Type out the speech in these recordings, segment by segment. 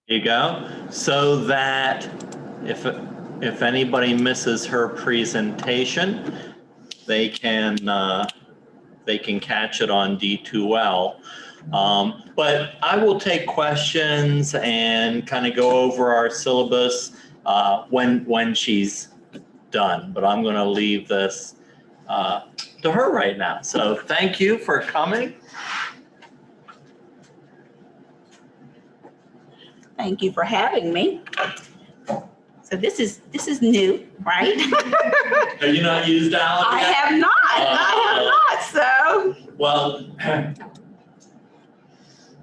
You go. So that if anybody misses her presentation, they can catch it on D2L. But I will take questions and kind of go over our syllabus when she's done. But I'm going to leave this to her right now. So thank you for coming. Thank you for having me. So this is new, right? Have you not used Alan I yet? have not. So. Well,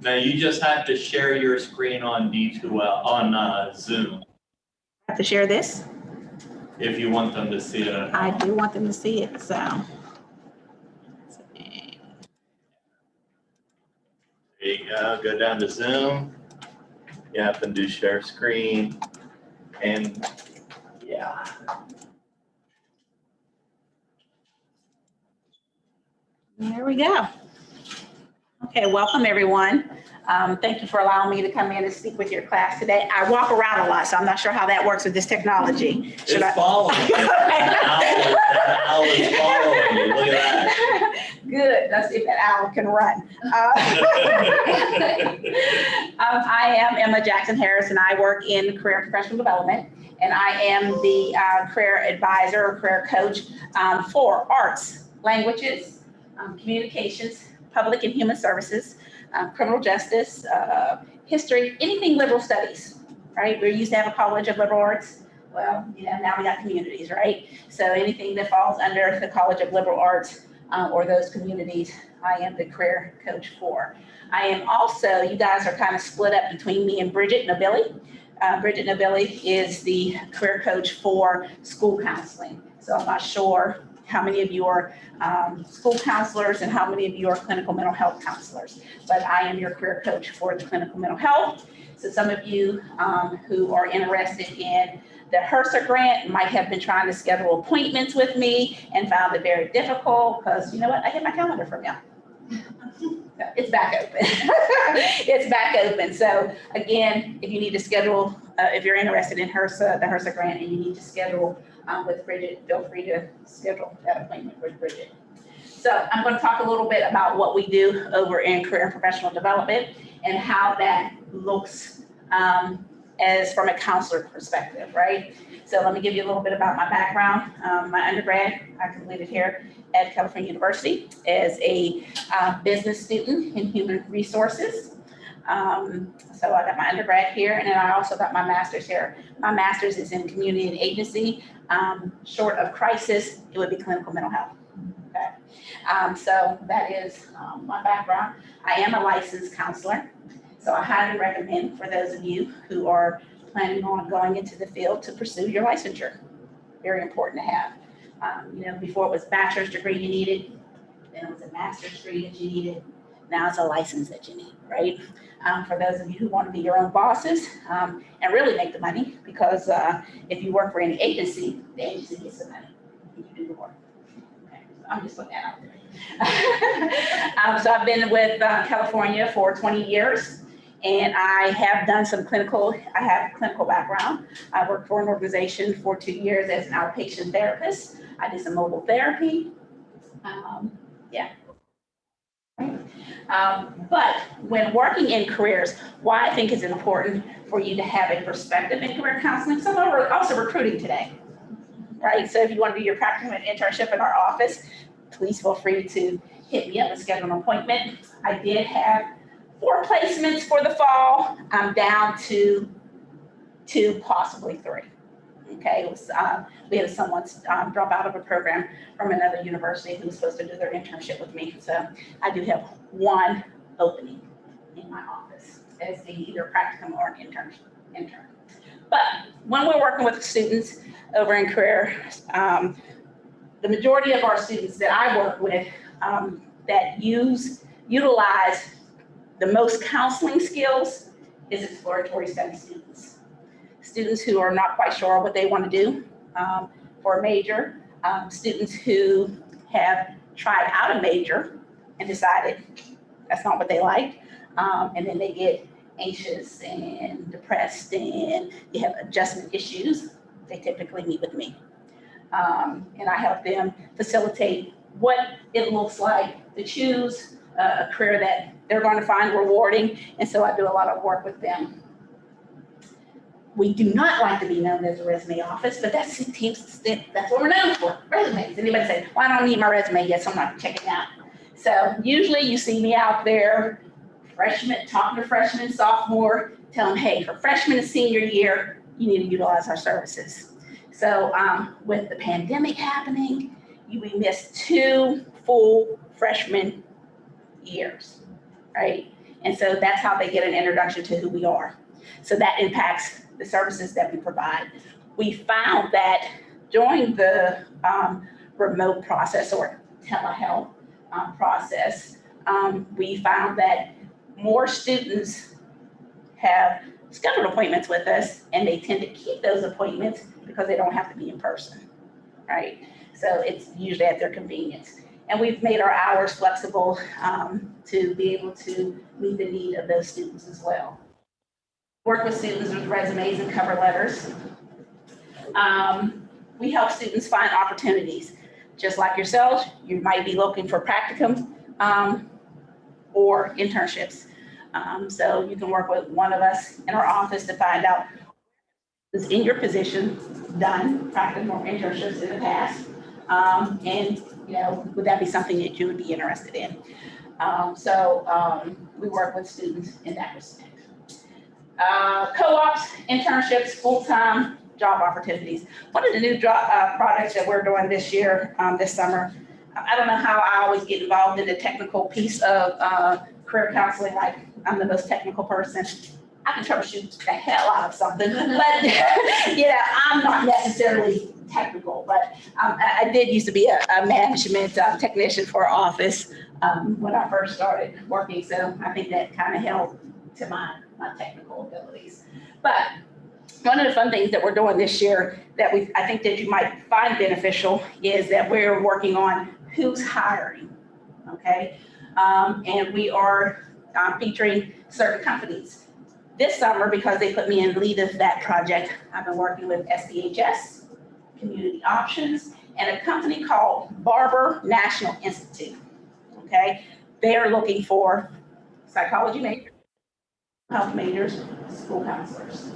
now you just have to share your screen on D2L on Zoom I have to share this. if you want them to see it. I do want them to see it. So. There you go. Go down to Zoom. You have to do share screen, and yeah. There we go. Okay, welcome everyone. Thank you for allowing me to come in and speak with your class today. I walk around a lot, so I'm not sure how that works with this technology. It's following you. That owl is following you. Look at that. Good. Let's see if that owl can run. I am Emma Jackson Harris, and I work in career and professional development. And I am the career advisor or career coach for arts, languages, communications, public and human services, criminal justice, history, anything liberal studies, right? We used to have a college of liberal arts. Well, now we got communities, right? So anything that falls under the College of Liberal Arts or those communities, I am the career coach for. I am also, you guys are kind of split up between me and Bridget Nobili. Bridget Nobili is the career coach for school counseling. So I'm not sure how many of you are school counselors and how many of you are clinical mental health counselors, but I am your career coach for the clinical mental health. So some of you who are interested in the HRSA grant might have been trying to schedule appointments with me and found it very difficult because you know what, I get my calendar from you. It's back open. It's back open. So again, if you need to schedule, if you're interested in HRSA, the HRSA grant, and you need to schedule with Bridget, feel free to schedule that appointment with Bridget. So I'm going to talk a little bit about what we do over in career and professional development and how that looks as from a counselor perspective, right? So let me give you a little bit about my background. My undergrad, I completed here at California University as a business student in human resources. So I got my undergrad here, and then I also got my master's here. My master's is in community and agency. Short of crisis, it would be clinical mental health. Okay. So that is my background. I am a licensed counselor. So I highly recommend for those of you who are planning on going into the field to pursue your licensure. Very important to have. Before it was a bachelor's degree you needed, then it was a master's degree that you needed. Now it's a license that you need, right? For those of you who want to be your own bosses and really make the money, because if you work for any agency, the agency gets the money. You do the work. Okay, so I'm just putting that out there. So I've been with California for 20 years. And I have done some I have a clinical background. I worked for an organization for 2 years as an outpatient therapist. I did some mobile therapy. But when working in careers, why I think it's important for you to have a perspective in career counseling. Some are also recruiting today, right? So if you want to do your practicum and internship in our office, please feel free to hit me up and schedule an appointment. I did have 4 placements for the fall. I'm down to 2, possibly 3. Okay, it was, we had someone drop out of a program from another university who was supposed to do their internship with me. So I do have 1 opening in my office as either practicum or an intern. But when we're working with students over in career, the majority of our students that I work with that utilize the most counseling skills is exploratory study students. Students who are not quite sure what they want to do for a major, students who have tried out a major and decided that's not what they like, and then they get anxious and depressed and they have adjustment issues, they typically meet with me. And I help them facilitate what it looks like to choose a career that they're going to find rewarding. And so I do a lot of work with them. We do not like to be known as a resume office, but that's what we're known for, resumes. Anybody say, well, I don't need my resume yet, so I'm not checking out. So usually you see me out there, talking to freshmen, sophomore, tell them, hey, for freshman and senior year, you need to utilize our services. So with the pandemic happening, we missed 2 full freshman years, right? And so that's how they get an introduction to who we are. So that impacts the services that we provide. We found that during the remote process or telehealth process, we found that more students have scheduled appointments with us and they tend to keep those appointments because they don't have to be in person, right? So it's usually at their convenience. And we've made our hours flexible to be able to meet the need of those students as well. Work with students with resumes and cover letters. We help students find opportunities. Just like yourselves, you might be looking for practicum or internships. So you can work with one of us in our office to find out who's in your position, done practicum or internships in the past. And would that be something that you would be interested in? We work with students in that respect. Co-ops, internships, full-time job opportunities. One of the new projects that we're doing this year, this summer, I don't know how I always get involved in the technical piece of career counseling, like I'm the most technical person. I can troubleshoot the hell out of something, but I'm not necessarily technical, but I did used to be a management technician for our office when I first started working, so I think that kind of helped to my technical abilities. But one of the fun things that we're doing this year that I think that you might find beneficial is that we're working on who's hiring, okay? And we are featuring certain companies. This summer, because they put me in lead of that project, I've been working with SPHS, Community Options, and a company called Barber National Institute, okay? They are looking for psychology majors, health majors, school counselors.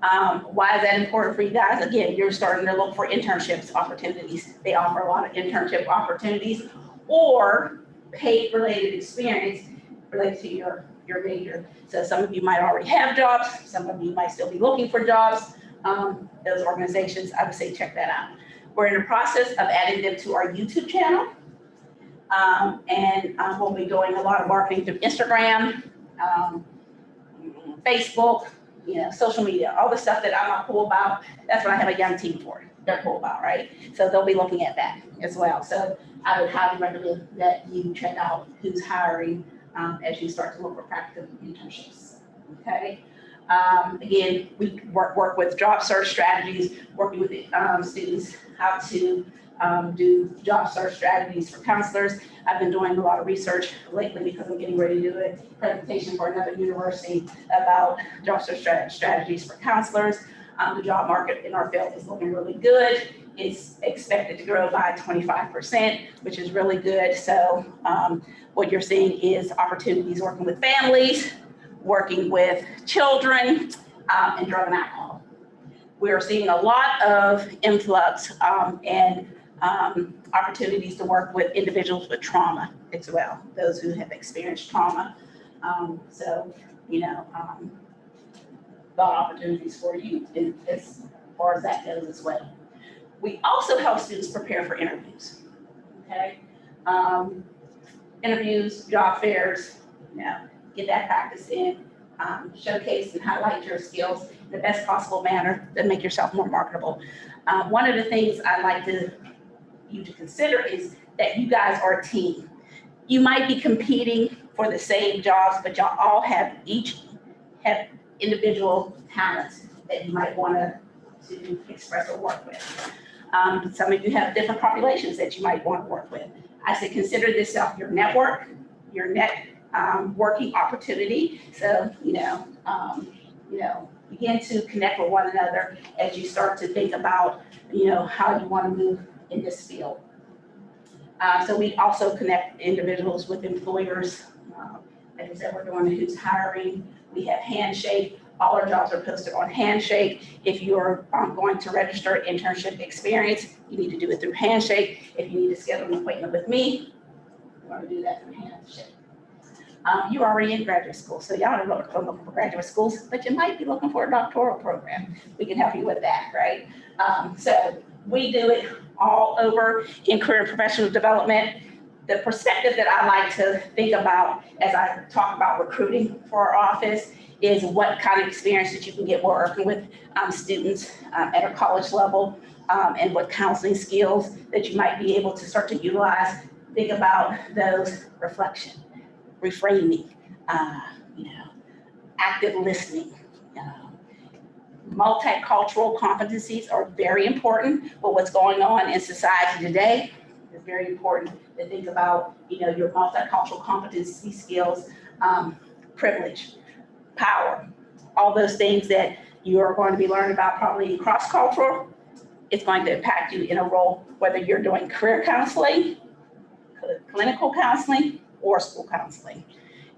Why is that important for you guys? Again, you're starting to look for internships opportunities. They offer a lot of internship opportunities or paid related experience related to your major. So some of you might already have jobs. Some of you might still be looking for jobs. Those organizations, I would say check that out. We're in the process of adding them to our YouTube channel. We'll be doing a lot of marketing through Instagram, Facebook, social media, all the stuff that I'm not cool about. That's what I have a young team for. They're cool about, right? So they'll be looking at that as well. So I would highly recommend that you check out who's hiring as you start to look for practical internships, okay? Again, we work with job search strategies, working with students how to do job search strategies for counselors. I've been doing a lot of research lately because I'm getting ready to do a presentation for another university about job search strategies for counselors. The job market in our field is looking really good. It's expected to grow by 25%, which is really good. So what you're seeing is opportunities working with families, working with children, and drug and alcohol. We are seeing a lot of influx and opportunities to work with individuals with trauma as well, those who have experienced trauma. Got opportunities for you as far as that goes as well. We also help students prepare for interviews, okay? Interviews, job fairs, get that practice in, showcase and highlight your skills in the best possible manner to make yourself more marketable. One of the things I'd like you to consider is that you guys are a team. You might be competing for the same jobs, but y'all all each have individual talents that you might want to express or work with. Some of you have different populations that you might want to work with. I say consider this your network, your working opportunity. So, begin to connect with one another as you start to think about, how you want to move in this field. So we also connect individuals with employers. Like I said, we're doing who's hiring. We have Handshake. All our jobs are posted on Handshake. If you're going to register internship experience, you need to do it through Handshake. If you need to schedule an appointment with me, you want to do that through Handshake. You're already in graduate school, so y'all are looking for graduate schools, but you might be looking for a doctoral program. We can help you with that, right? So we do it all over in career and professional development. The perspective that I like to think about as I talk about recruiting for our office is what kind of experience that you can get working with students at a college level, and what counseling skills that you might be able to start to utilize. Think about those: reflection, reframing, active listening. Multicultural competencies are very important, but what's going on in society today is very important to think about, your multicultural competency skills, privilege, power, all those things that you are going to be learning about probably cross-cultural. It's going to impact you in a role, whether you're doing career counseling, clinical counseling, or school counseling.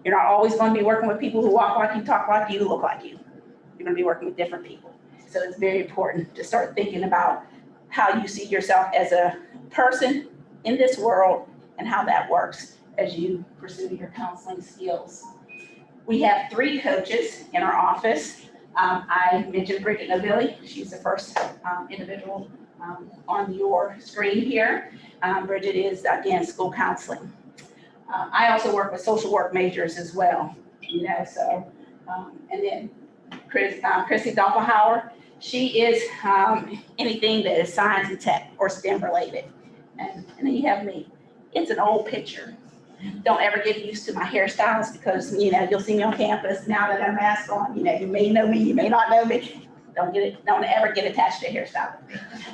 You're not always going to be working with people who walk like you, talk like you, look like you. You're going to be working with different people. So it's very important to start thinking about how you see yourself as a person in this world and how that works as you pursue your counseling skills. We have 3 coaches in our office. I mentioned Bridget Nobilli. She's the first individual on your screen here. Bridget is, again, school counseling. I also work with social work majors as well, and then Chrissy Doppelhauer, she is anything that is science and tech or STEM related. And then you have me. It's an old picture. Don't ever get used to my hairstyles because, you'll see me on campus now that I'm masked on. You may know me, you may not know me. Don't ever get attached to a hairstyle.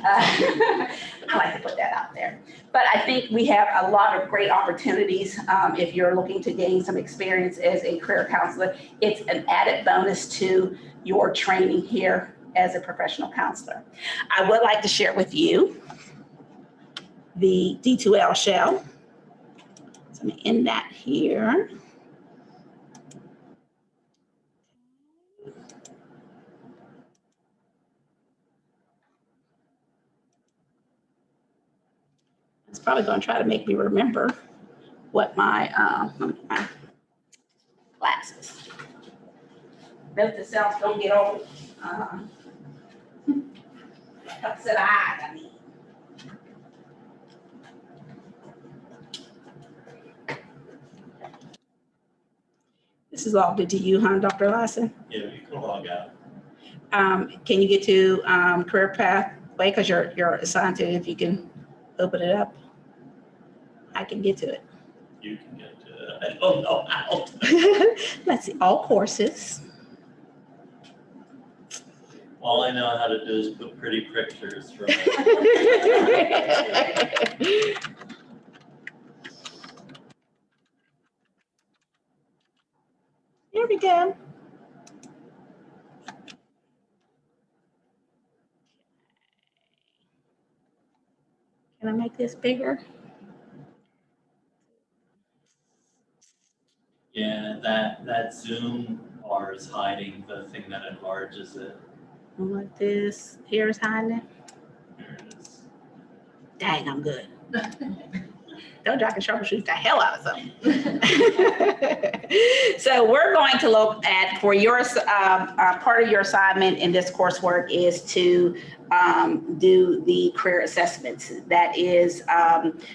I like to put that out there. But I think we have a lot of great opportunities if you're looking to gain some experience as a career counselor. It's an added bonus to your training here as a professional counselor. I would like to share with you the D2L shell. So I'm going to end that here. It's probably going to try to make me remember what my glasses. Note the cells don't get old. Upset eyes, I mean. This is all good to you, huh, Dr. Larson? Yeah, you can log out. Can you get to career pathway because you're assigned to it? If you can open it up, I can get to it. You can get to it. I don't know how. Let's see, all courses. All I know how to do is put pretty pictures from it. Here we go. Can I make this bigger? Yeah, that Zoom bar is hiding the thing that enlarges it. What this here is hiding it? There it is. Dang, I'm good. Don't I can troubleshoot the hell out of something. So we're going to look at, for your part of your assignment in this coursework is to do the career assessments. That is,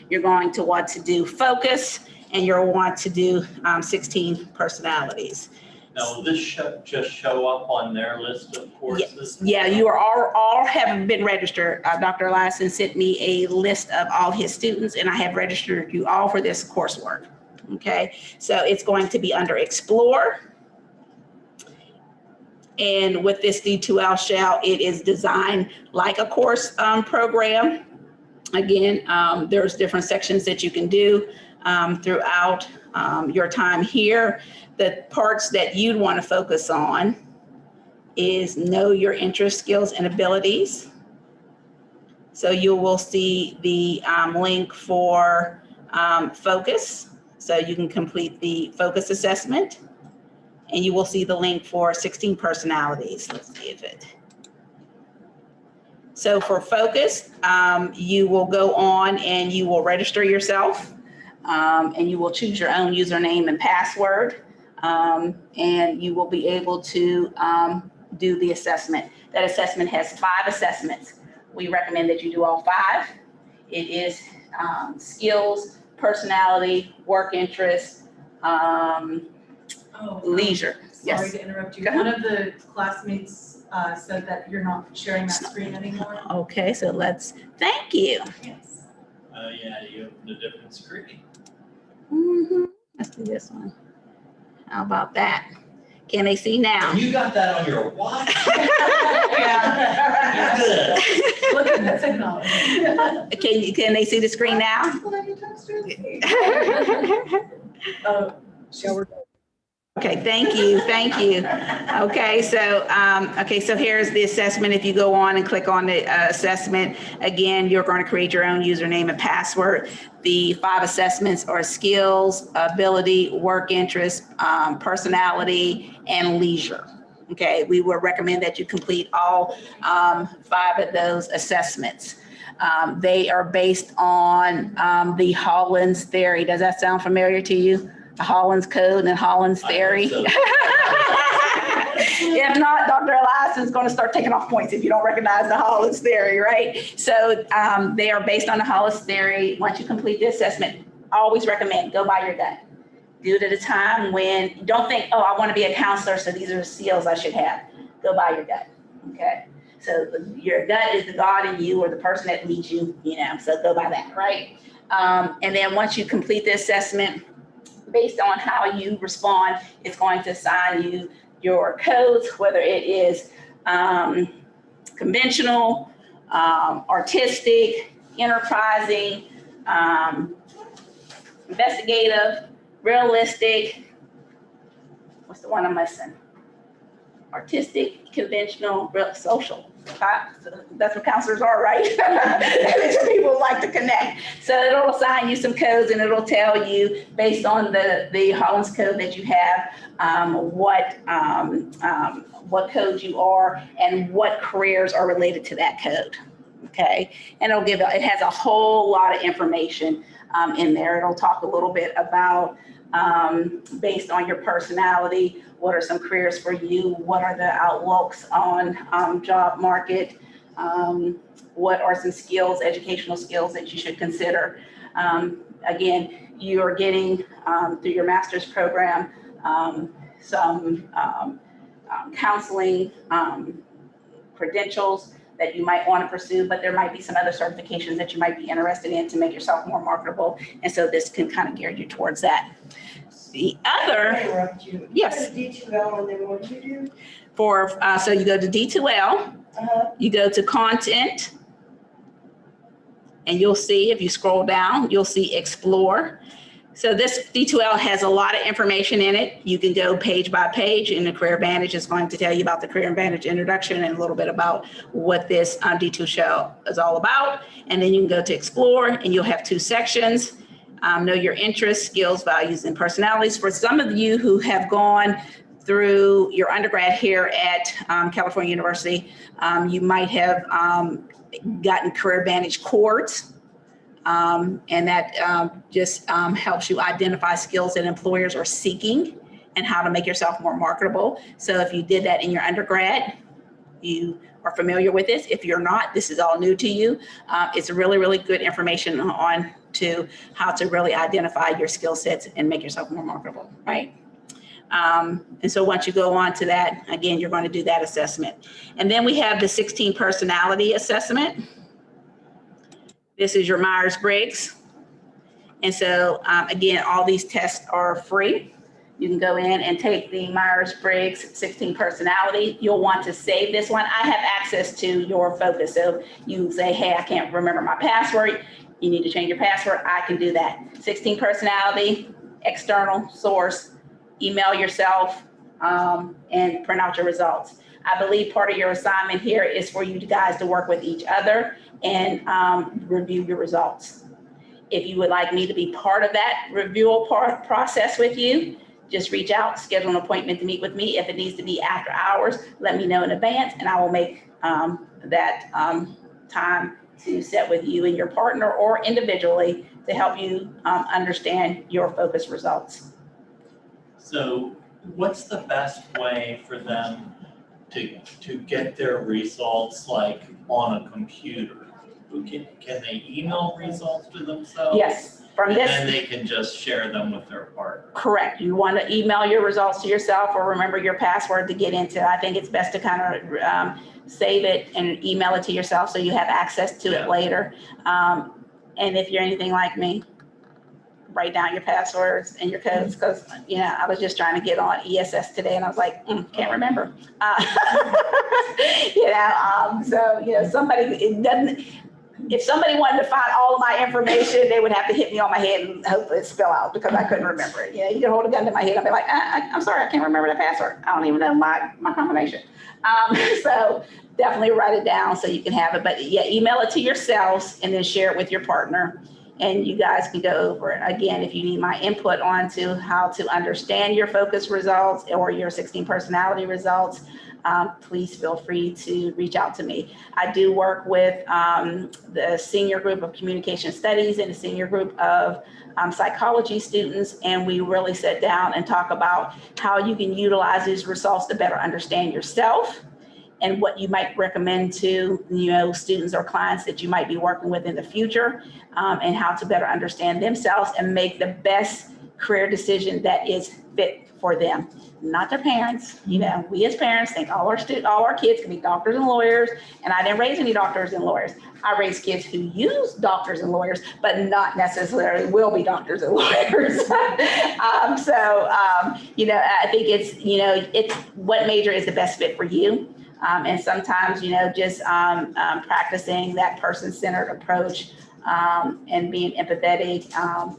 you're going to want to do focus and you'll want to do 16 personalities. Now, will this just show up on their list of courses? Yeah, you are all have been registered. Dr. Larson sent me a list of all his students and I have registered you all for this coursework. Okay, so it's going to be under Explore. And with this D2L shell, it is designed like a course program. Again, there's different sections that you can do. throughout your time here. The parts that you'd want to focus on is know your interests, skills, and abilities. So you will see the link for focus, so you can complete the focus assessment. And you will see the link for 16 personalities. Let's see if it. So for focus, you will go on and you will register yourself, and you will choose your own username and password, and you will be able to do the assessment. That assessment has 5 assessments. We recommend that you do all 5. It is skills, personality, work interest, leisure. Sorry Yes. to interrupt you. One of the classmates said that you're not sharing that screen anymore. Okay, so thank you. Yes. Yeah, you opened a different screen. Let's do this one. How about that? Can they see now? You got that on your watch? Yeah. Good. Look at the technology. Can they see the screen now? Okay, thank you. Okay, so here's the assessment. If you go on and click on the assessment, again, you're going to create your own username and password. The 5 assessments are skills, ability, work interest, personality, and leisure. Okay, we would recommend that you complete all 5 of those assessments. They are based on the Holland's theory. Does that sound familiar to you? The Holland's Code and Holland's theory. So. If not, Dr. Elias is going to start taking off points if you don't recognize the Holland's theory, right? So they are based on the Holland's theory. Once you complete the assessment, always recommend go by your gut. Do it at a time when, don't think, oh, I want to be a counselor, so these are the skills I should have. Go by your gut, okay? So your gut is the God in you or the person that leads you, so go by that, right? And then once you complete the assessment, based on how you respond, it's going to assign you your codes, whether it is conventional, artistic, enterprising, investigative, realistic. What's the one I'm missing? Artistic, conventional, social. That's what counselors are, right? These are people who like to connect. So it'll assign you some codes, and it'll tell you based on the Holland's code that you have what code you are and what careers are related to that code. Okay, and it has a whole lot of information in there. It'll talk a little bit about based on your personality, what are some careers for you? What are the outlooks on job market? What are some skills, educational skills that you should consider? Again, you are getting through your master's program some counseling credentials that you might want to pursue, but there might be some other certifications that you might be interested in to make yourself more marketable. And so this can kind of gear you towards that. The other, yes. D2L, and then what do you do? So you go to D2L, you go to content, and you'll see, if you scroll down, you'll see explore. So this D2L has a lot of information in it. You can go page by page, and the Career Advantage is going to tell you about the Career Advantage introduction and a little bit about what this D2L is all about. And then you can go to explore, and you'll have 2 sections. Know your interests, skills, values, and personalities. For some of you who have gone through your undergrad here at California University, you might have gotten Career Advantage cords. And that just helps you identify skills that employers are seeking and how to make yourself more marketable. So if you did that in your undergrad, you are familiar with this. If you're not, this is all new to you. It's really, really good information on to how to really identify your skill sets and make yourself more marketable, right? And so once you go on to that, again, you're going to do that assessment. And then we have the 16 personality assessment. This is your Myers-Briggs. And so again, all these tests are free. You can go in and take the Myers-Briggs 16 personality. You'll want to save this one. I have access to your focus. So you say, hey, I can't remember my password. You need to change your password, I can do that. 16 personality, external source, email yourself, and print out your results. I believe part of your assignment here is for you guys to work with each other and review your results. If you would like me to be part of that review process with you, just reach out, schedule an appointment to meet with me. If it needs to be after hours, let me know in advance, and I will make that time to set with you and your partner or individually to help you understand your focus results. So what's the best way for them to get their results, like on a computer? Can they email results to themselves? Yes, from And this. then they can just share them with their partner. Correct. You want to email your results to yourself or remember your password to get into. I think it's best to kind of save it and email it to yourself so you have access to it later. And if you're anything like me, write down your passwords and your codes, because I was just trying to get on ESS today and I was like, can't remember. So somebody, it doesn't. If somebody wanted to find all of my information, they would have to hit me on my head and hope it spill out because I couldn't remember it. You can hold a gun to my head. I'll be like, I'm sorry, I can't remember the password. I don't even know my combination. So definitely write it down so you can have it. But yeah, email it to yourselves and then share it with your partner. And you guys can go over it. Again, if you need my input onto how to understand your focus results or your 16 personality results, please feel free to reach out to me. I do work with the senior group of communication studies and the senior group of psychology students, and we really sit down and talk about how you can utilize these results to better understand yourself and what you might recommend to students or clients that you might be working with in the future, and how to better understand themselves and make the best career decision that is fit for them, not their parents. We as parents think all our kids can be doctors and lawyers, and I didn't raise any doctors and lawyers. I raised kids who use doctors and lawyers, but not necessarily will be doctors and lawyers. I think it's what major is the best fit for you. And sometimes, just practicing that person-centered approach and being empathetic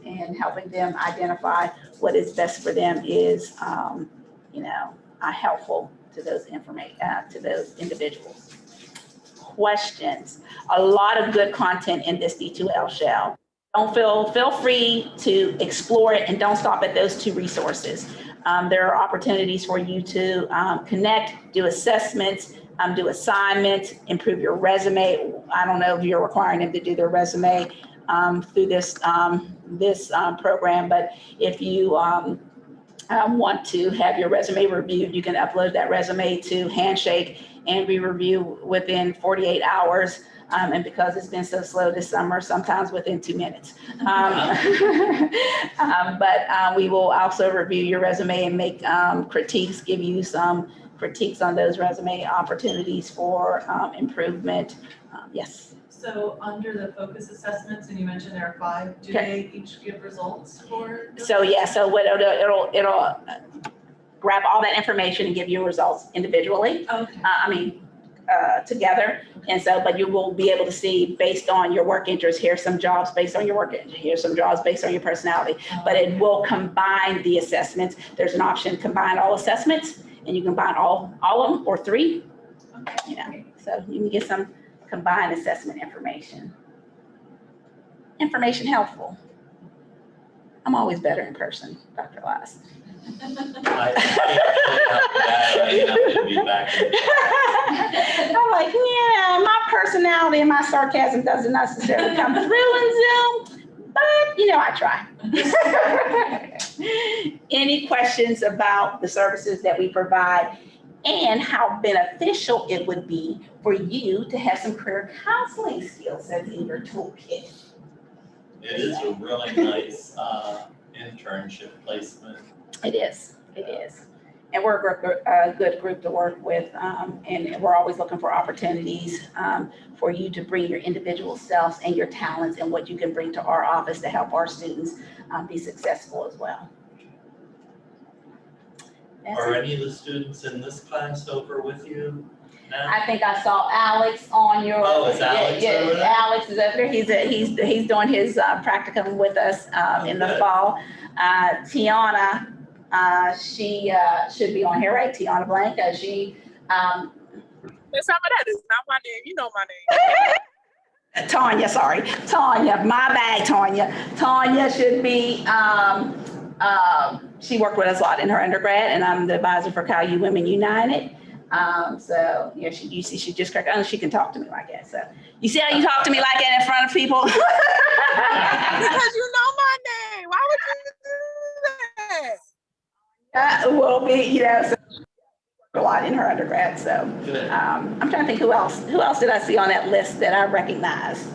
and helping them identify what is best for them is, helpful to those individuals. Questions. A lot of good content in this D2L shell. Feel free to explore it and don't stop at those two resources. There are opportunities for you to connect, do assessments, do assignments, improve your resume. I don't know if you're requiring them to do their resume through this program, but if you want to have your resume reviewed, you can upload that resume to Handshake and be reviewed within 48 hours. And because it's been so slow this summer, sometimes within 2 minutes. But we will also review your resume and make critiques, give you some critiques on those resume opportunities for improvement. Yes. So under the focus assessments, and you mentioned there are 5, do they each give results for? So what it'll grab all that information and give you results individually. Okay. Together. And so, but you will be able to see based on your work interests, here's some jobs based on your work interest, here's some jobs based on your personality, but it will combine the assessments. There's an option to combine all assessments, and you can combine all of them or 3, so you can get some combined assessment information. Information helpful. I'm always better in person, Dr. Elias. I have to be back. I'm like, my personality and my sarcasm doesn't necessarily come through in Zoom, but I try. Any questions about the services that we provide and how beneficial it would be for you to have some career counseling skill sets in your toolkit? It is a really nice internship placement. It is. And we're a good group to work with, and we're always looking for opportunities for you to bring your individual selves and your talents and what you can bring to our office to help our students be successful as well. That's Are it. any of the students in this class over with you now? I think I saw Alex on your. Oh, is Alex Yeah, over there? Alex is over there. He's doing his practicum with us in the good. fall. Tiana, she should be on here, right? Tiana Blanca. She. Some of that is not my name. You know my name. Tanya, sorry. Tanya, my bad, Tanya. Tanya should be, she worked with us a lot in her undergrad, and I'm the advisor for Cal U Women United. So, yeah, you see, she just cracked, she can talk to me like that. So, you see how you talk to me like that in front of people? Because you know my name. Why would you do that? Will be, you know, so a lot in her undergrad. So, Good. I'm trying to think who else. Who else did I see on that list that I recognize?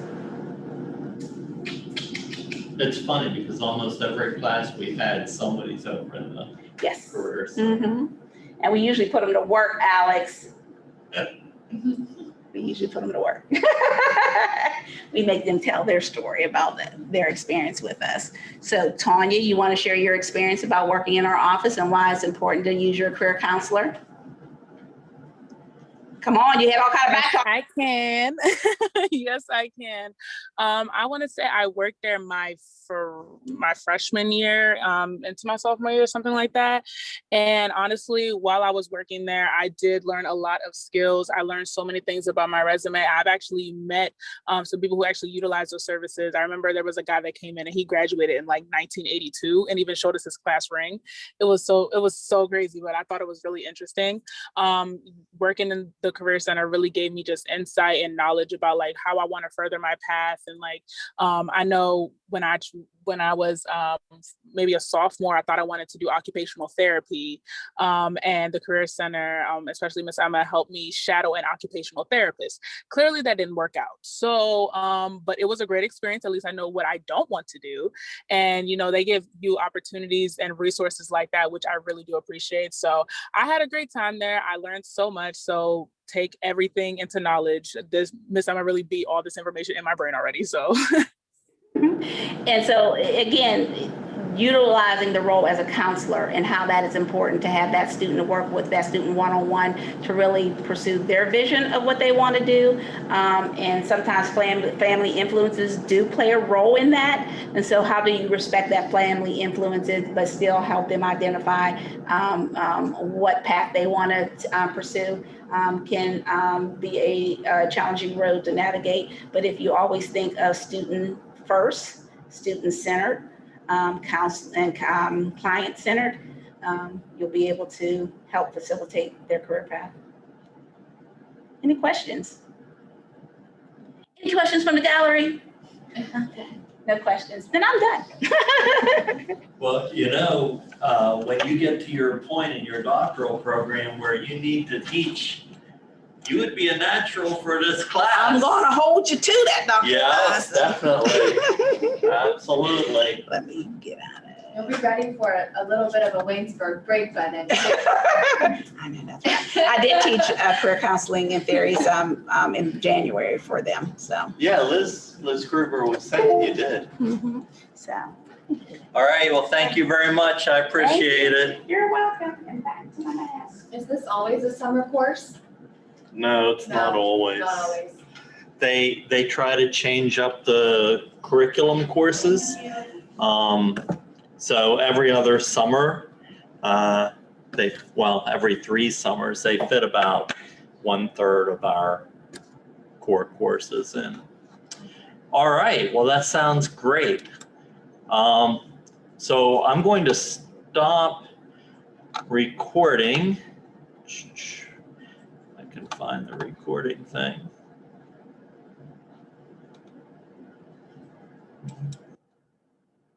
It's funny because almost every class we've had, somebody's over in the Yes. career center. Mm-hmm. And we usually put them to work, Alex. We usually put them to work. We make them tell their story about their experience with us. So Tanya, you want to share your experience about working in our office and why it's important to use your career counselor? Come on, you have all kind of back talk. I can. Yes, I can. I want to say I worked there for my freshman year into my sophomore year, something like that. And honestly, while I was working there, I did learn a lot of skills. I learned so many things about my resume. I've actually met some people who actually utilize those services. I remember there was a guy that came in and he graduated in like 1982 and even showed us his class ring. It was so crazy, but I thought it was really interesting. Working in the Career Center really gave me just insight and knowledge about like how I want to further my path. And like, I know when I was maybe a sophomore, I thought I wanted to do occupational therapy. And the Career Center, especially Miss Emma, helped me shadow an occupational therapist. Clearly that didn't work out. So, but it was a great experience. At least I know what I don't want to do. And, you know, they give you opportunities and resources like that, which I really do appreciate. So I had a great time there. I learned so much. So take everything into knowledge. This Miss Emma really beat all this information in my brain already. So. And so again, utilizing the role as a counselor and how that is important to have that student to work with, that student one-on-one to really pursue their vision of what they want to do. And sometimes family influences do play a role in that. And so how do you respect that family influences, but still help them identify what path they want to pursue? Can be a challenging road to navigate. But if you always think of student first, student-centered, counsel and client-centered, you'll be able to help facilitate their career path. Any questions? Any questions from the gallery? Okay, no questions. Then I'm done. Well, you know, when you get to your point in your doctoral program where you need to teach, you would be a natural for this class. I'm going to hold you to that, Dr. Yes, definitely. Absolutely. Let me get out of it. You'll be ready for a little bit of a Waynesburg break by then. I know that's right. I did teach career counseling and theories in January for them. So. Yeah, Liz Gruber was saying you did. Mm-hmm. So. All right, well, thank you very much. I appreciate it. You're welcome. And back to my mask. Is this always a summer course? No, it's not always. Not always. They try to change up the curriculum courses. So every other summer, every 3 summers, they fit about 1/3 of our core courses in. All right, well, that sounds great. So I'm going to stop recording. I can find the recording thing.